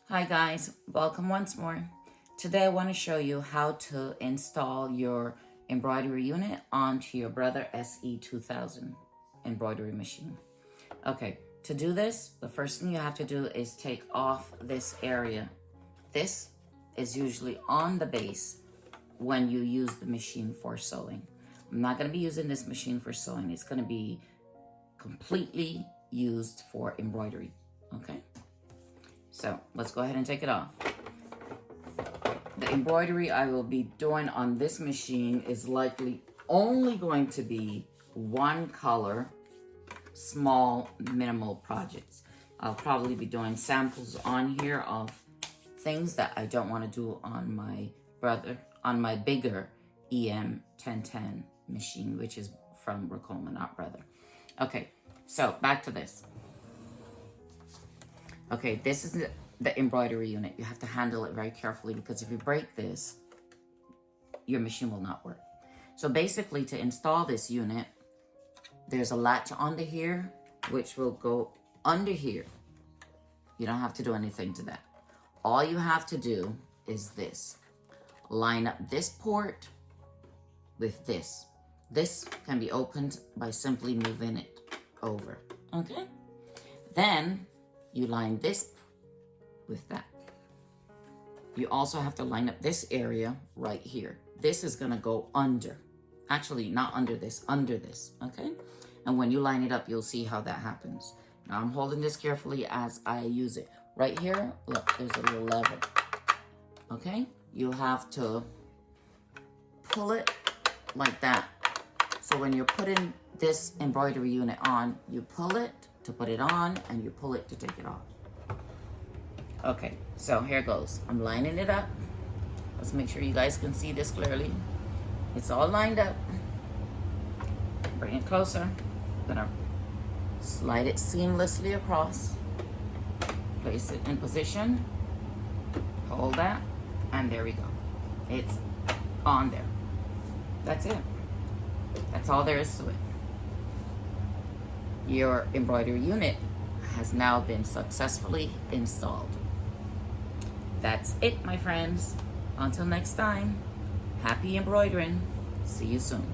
Hi guys, welcome once more. Today I want to show you how to install your embroidery unit onto your Brother SE2000 embroidery machine. Okay, to do this, the first thing you have to do is take off this area. This is usually on the base when you use the machine for sewing. I'm not going to be using this machine for sewing. It's going to be completely used for embroidery, okay? So let's go ahead and take it off. The embroidery I will be doing on this machine is likely only going to be one color, small, minimal projects. I'll probably be doing samples on here of things that I don't want to do on my bigger EM 1010 machine, which is from Racoma, not Brother. Okay, so back to this. Okay, this is the embroidery unit. You have to handle it very carefully because if you break this, your machine will not work. So basically, to install this unit, there's a latch under here, which will go under here. You don't have to do anything to that. All you have to do is this. Line up this port with this. This can be opened by simply moving it over, okay? Then, you line this with that. You also have to line up this area right here. This is gonna go under. Actually, not under this, okay? And when you line it up, you'll see how that happens. Now I'm holding this carefully as I use it. Right here, look, there's a little lever, okay? You have to pull it like that. So when you're putting this embroidery unit on, you pull it to put it on, and you pull it to take it off. Okay, so here goes. I'm lining it up. Let's make sure you guys can see this clearly. It's all lined up. Bring it closer. I'm gonna slide it seamlessly across. Place it in position. Hold that, and there we go. It's on there. That's it. That's all there is to it. Your embroidery unit has now been successfully installed. That's it, my friends. Until next time, happy embroidering. See you soon.